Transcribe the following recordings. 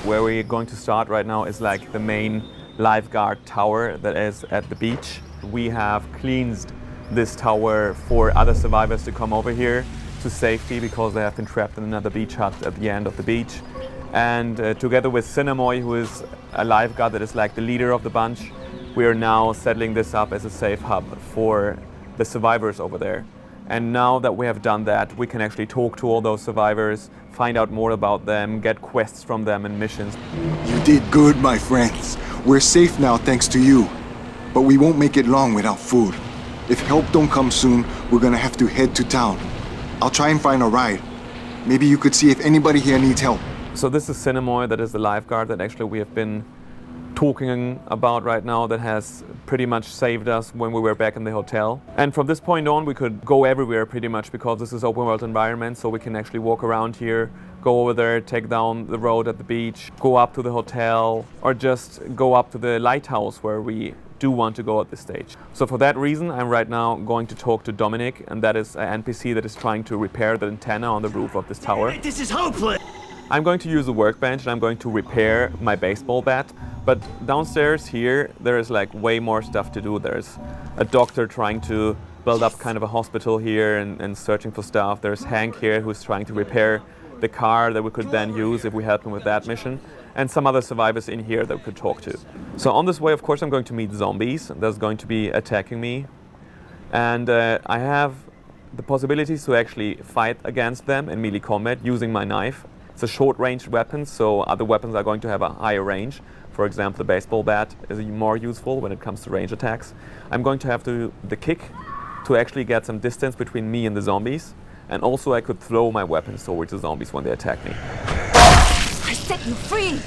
Where we're going to start right now is like the main lifeguard tower that is at the beach. We have cleansed this tower for other survivors to come over here to safety because they have been trapped in another beach hut at the end of the beach. And together with Cinemoy, who is a lifeguard that is like the leader of the bunch, we are now settling this up as a safe hub for the survivors over there. And now that we have done that, we can actually talk to all those survivors, find out more about them, get quests from them and missions. You did good, my friends. We're safe now thanks to you. But we won't make it long without food. If help don't come soon, we're gonna have to head to town. I'll try and find a ride. Maybe you could see if anybody here needs help. So this is Cinemoy, that is the lifeguard that actually we have been talking about right now, that has pretty much saved us when we were back in the hotel. And from this point on, we could go everywhere pretty much because this is open world environment, so we can actually walk around here, go over there, take down the road at the beach, go up to the hotel, or just go up to the lighthouse where we do want to go at this stage. So for that reason, I'm right now going to talk to Dominic, and that is an NPC that is trying to repair the antenna on the roof of this tower. This is hopeless! I'm going to use a workbench and I'm going to repair my baseball bat. But downstairs here, there is like way more stuff to do. There's a doctor trying to build up kind of a hospital here and searching for stuff. There's Hank here who's trying to repair the car that we could then use if we help him with that mission. And some other survivors in here that we could talk to. So on this way, of course, I'm going to meet zombies that's going to be attacking me. And I have the possibilities to actually fight against them in melee combat using my knife. It's a short-range weapon, so other weapons are going to have a higher range. For example, the baseball bat is more useful when it comes to range attacks. I'm going to have the kick to actually get some distance between me and the zombies. And also I could throw my weapons towards the zombies when they attack me. I set you free!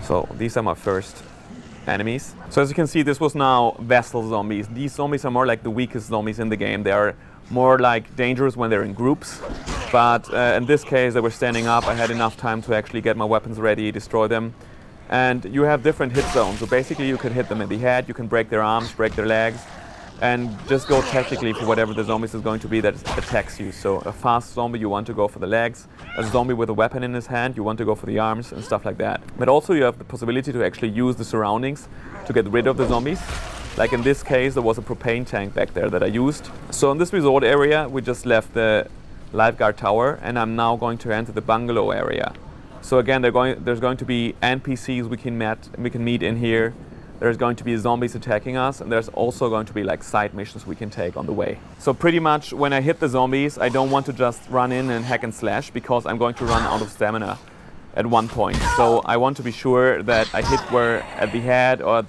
So these are my first enemies. So as you can see, this was now vessel zombies. These zombies are more like the weakest zombies in the game. They are more like dangerous when they're in groups. But in this case, they were standing up. I had enough time to actually get my weapons ready, destroy them. And you have different hit zones. So basically you can hit them in the head, you can break their arms, break their legs, and just go tactically for whatever the zombies is going to be that attacks you. So a fast zombie, you want to go for the legs. A zombie with a weapon in his hand, you want to go for the arms and stuff like that. But also you have the possibility to actually use the surroundings to get rid of the zombies. Like in this case, there was a propane tank back there that I used. So in this resort area, we just left the lifeguard tower, and I'm now going to enter the bungalow area. So again, there's going to be NPCs we can meet in here. There's going to be zombies attacking us, and there's also going to be like side missions we can take on the way. So pretty much when I hit the zombies, I don't want to just run in and hack and slash because I'm going to run out of stamina at one point. So I want to be sure that I hit where at the head or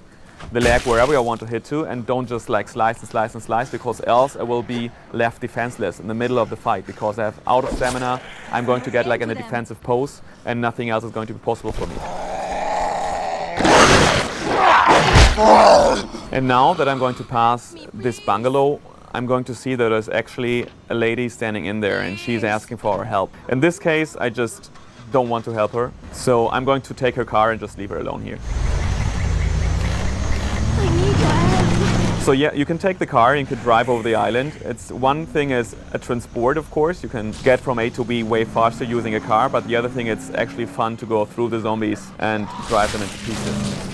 the leg, wherever I want to hit to, and don't just like slice and slice and slice, because else I will be left defenseless in the middle of the fight because I have out of stamina. I'm going to get like in a defensive pose and nothing else is going to be possible for me. And now that I'm going to pass this bungalow, I'm going to see that there's actually a lady standing in there and she's asking for our help. In this case, I just don't want to help her. So I'm going to take her car and just leave her alone here. So yeah, you can take the car and you can drive over the island. One thing is a transport, of course. You can get from A to B way faster using a car, but the other thing, it's actually fun to go through the zombies and drive them into pieces.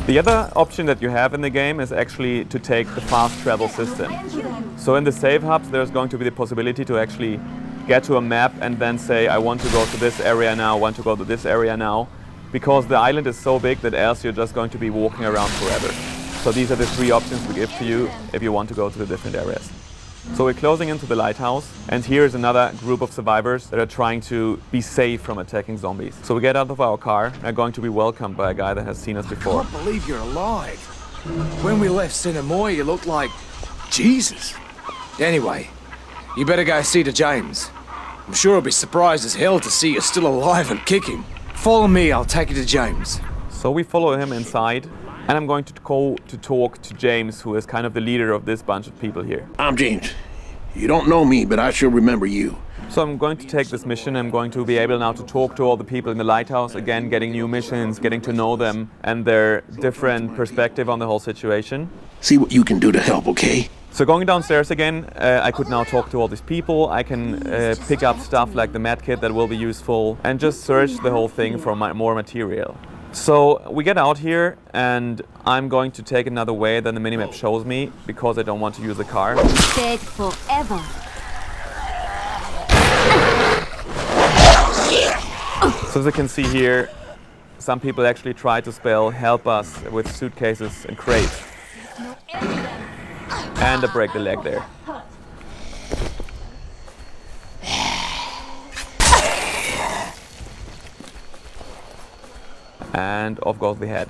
The other option that you have in the game is actually to take the fast travel system. So in the save hubs, there's going to be the possibility to actually get to a map and then say, I want to go to this area now, I want to go to this area now. Because the island is so big that else you're just going to be walking around forever. So these are the three options we give to you if you want to go to the different areas. So we're closing into the lighthouse, and here is another group of survivors that are trying to be safe from attacking zombies. So we get out of our car and are going to be welcomed by a guy that has seen us before. I can't believe you're alive. When we left Cinemoy, you looked like Jesus. Anyway, you better go see to James. I'm sure he'll be surprised as hell to see you still alive and kicking. Follow me, I'll take you to James. So we follow him inside, and I'm going to go to talk to James, who is kind of the leader of this bunch of people here. I'm James. You don't know me, but I sure remember you. So I'm going to take this mission. I'm going to be able now to talk to all the people in the lighthouse, again, getting new missions, getting to know them and their different perspective on the whole situation. See what you can do to help, okay? So going downstairs again, I could now talk to all these people. I can pick up stuff like the medkit that will be useful and just search the whole thing for more material. So we get out here and I'm going to take another way than the minimap shows me because I don't want to use the car. Dead forever. So as you can see here, some people actually try to spell help us with suitcases and crates. And I break the leg there. And off goes the head.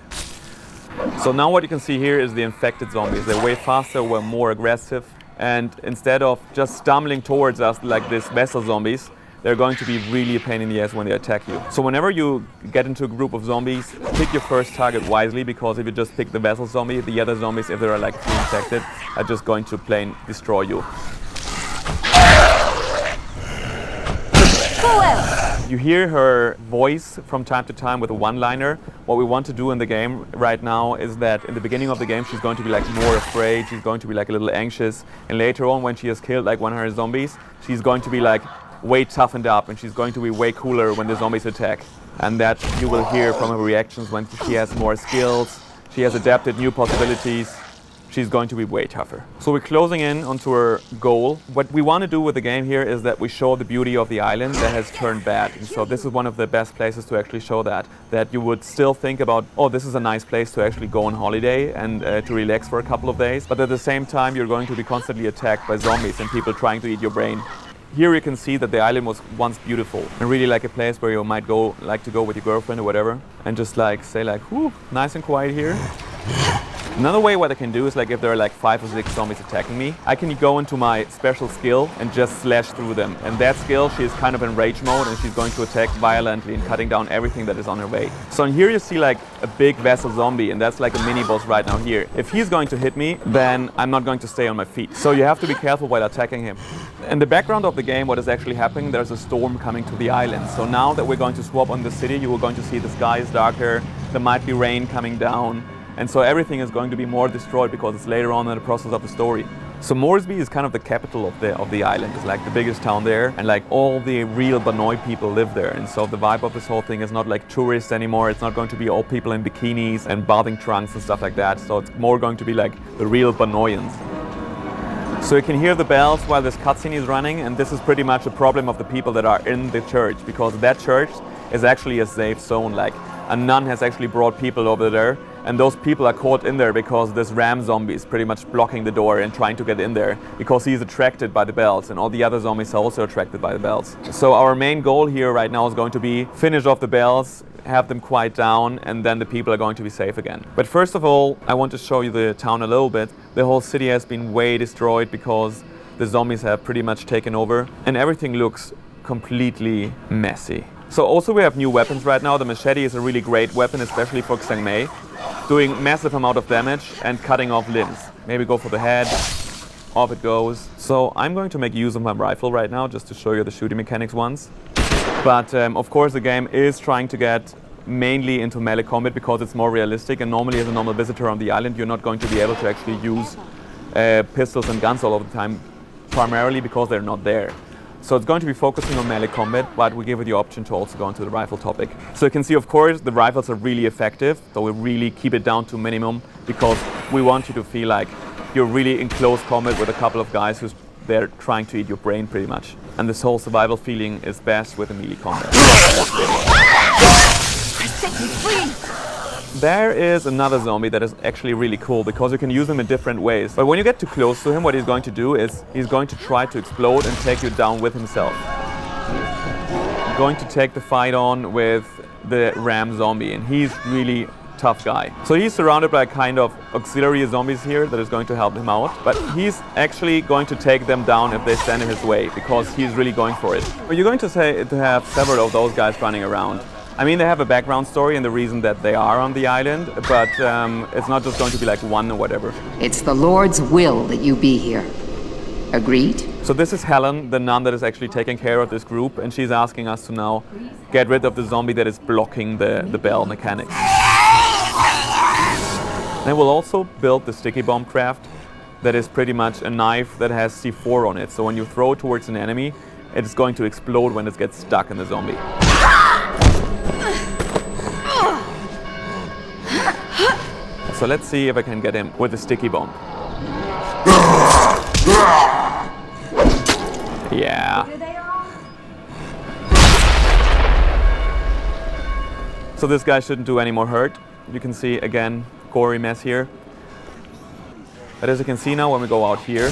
So now what you can see here is the infected zombies. They're way faster, way more aggressive. And instead of just stumbling towards us like these vessel zombies, they're going to be really a pain in the ass when they attack you. So whenever you get into a group of zombies, pick your first target wisely, because if you just pick the vessel zombie, the other zombies, if they are like too infected, are just going to plain destroy you. You hear her voice from time to time with a one-liner. What we want to do in the game right now is that in the beginning of the game she's going to be like more afraid, she's going to be like a little anxious, and later on when she has killed like 100 zombies, she's going to be like way toughened up and she's going to be way cooler when the zombies attack. And that you will hear from her reactions when she has more skills, she has adapted new possibilities. She's going to be way tougher. So we're closing in onto her goal. What we want to do with the game here is that we show the beauty of the island that has turned bad. And so this is one of the best places to actually show that you would still think about, oh, this is a nice place to actually go on holiday and to relax for a couple of days. But at the same time, you're going to be constantly attacked by zombies and people trying to eat your brain. Here you can see that the island was once beautiful and really like a place where you might like to go with your girlfriend or whatever and just like say like, whoo, nice and quiet here. Another way what I can do is like if there are like 5 or 6 zombies attacking me, I can go into my special skill and just slash through them. And that skill, she is kind of in rage mode and she's going to attack violently and cutting down everything that is on her way. So in here you see like a big vessel zombie and that's like a mini boss right now here. If he's going to hit me, then I'm not going to stay on my feet. So you have to be careful while attacking him. In the background of the game, what is actually happening, there's a storm coming to the island. So now that we're going to swap on the city, you are going to see the sky is darker, there might be rain coming down. And so everything is going to be more destroyed because it's later on in the process of the story. So Moresby is kind of the capital of the island. It's like the biggest town there, and like all the real Banoi people live there. And so the vibe of this whole thing is not like tourists anymore. It's not going to be all people in bikinis and bathing trunks and stuff like that. So it's more going to be like the real Banoians. So you can hear the bells while this cutscene is running, and this is pretty much a problem of the people that are in the church, because that church is actually a safe zone. Like a nun has actually brought people over there, and those people are caught in there because this ram zombie is pretty much blocking the door and trying to get in there because he's attracted by the bells, and all the other zombies are also attracted by the bells. So our main goal here right now is going to be finish off the bells, have them quiet down, and then the people are going to be safe again. But first of all, I want to show you the town a little bit. The whole city has been way destroyed because the zombies have pretty much taken over, and everything looks completely messy. So also we have new weapons right now. The machete is a really great weapon, especially for Xiang Mei, doing massive amount of damage and cutting off limbs. Maybe go for the head, off it goes. So I'm going to make use of my rifle right now just to show you the shooting mechanics once. But of course the game is trying to get mainly into melee combat because it's more realistic, and normally as a normal visitor on the island you're not going to be able to actually use pistols and guns all of the time, primarily because they're not there. So it's going to be focusing on melee combat, but we give it the option to also go into the rifle topic. So you can see, of course, the rifles are really effective, so we really keep it down to minimum because we want you to feel like you're really in close combat with a couple of guys who's there trying to eat your brain pretty much. And this whole survival feeling is best with a melee combat. Set me free! There is another zombie that is actually really cool because you can use him in different ways. But when you get too close to him, what he's going to do is he's going to try to explode and take you down with himself. Going to take the fight on with the ram zombie, and he's really tough guy. So he's surrounded by kind of auxiliary zombies here that is going to help him out, but he's actually going to take them down if they stand in his way because he's really going for it. But you're going to say to have several of those guys running around. I mean, they have a background story and the reason that they are on the island, but it's not just going to be like one or whatever. It's the Lord's will that you be here. Agreed? So this is Helen, the nun that is actually taking care of this group, and she's asking us to now get rid of the zombie that is blocking the bell mechanics. Then we'll also build the sticky bomb craft, that is pretty much a knife that has C4 on it. So when you throw it towards an enemy, it is going to explode when it gets stuck in the zombie. So let's see if I can get him with a sticky bomb. Yeah. So this guy shouldn't do any more hurt. You can see again, gory mess here. But as you can see now, when we go out here,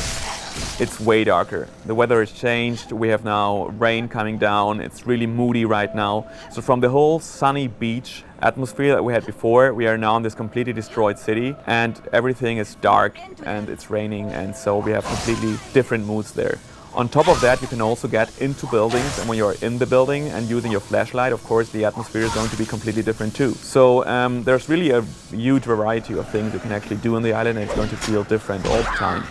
it's way darker. The weather has changed. We have now rain coming down. It's really moody right now. So from the whole sunny beach atmosphere that we had before, we are now in this completely destroyed city, and everything is dark and it's raining, and so we have completely different moods there. On top of that, you can also get into buildings, and when you're in the building and using your flashlight, of course, the atmosphere is going to be completely different too. So there's really a huge variety of things you can actually do on the island, and it's going to feel different all the time.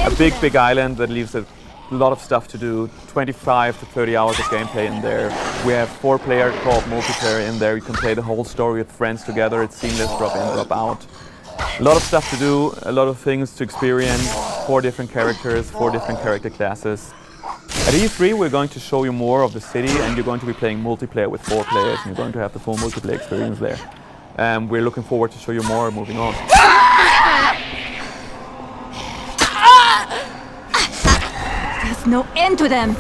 A big island that leaves a lot of stuff to do, 25 to 30 hours of gameplay in there. We have 4-player co-op multiplayer in there. You can play the whole story with friends together. It's seamless, drop in, drop out. A lot of stuff to do, a lot of things to experience, 4 different characters, 4 different character classes. At E3 we're going to show you more of the city, and you're going to be playing multiplayer with 4 players, and you're going to have the full multiplayer experience there. We're looking forward to show you more moving on. There's no end to them.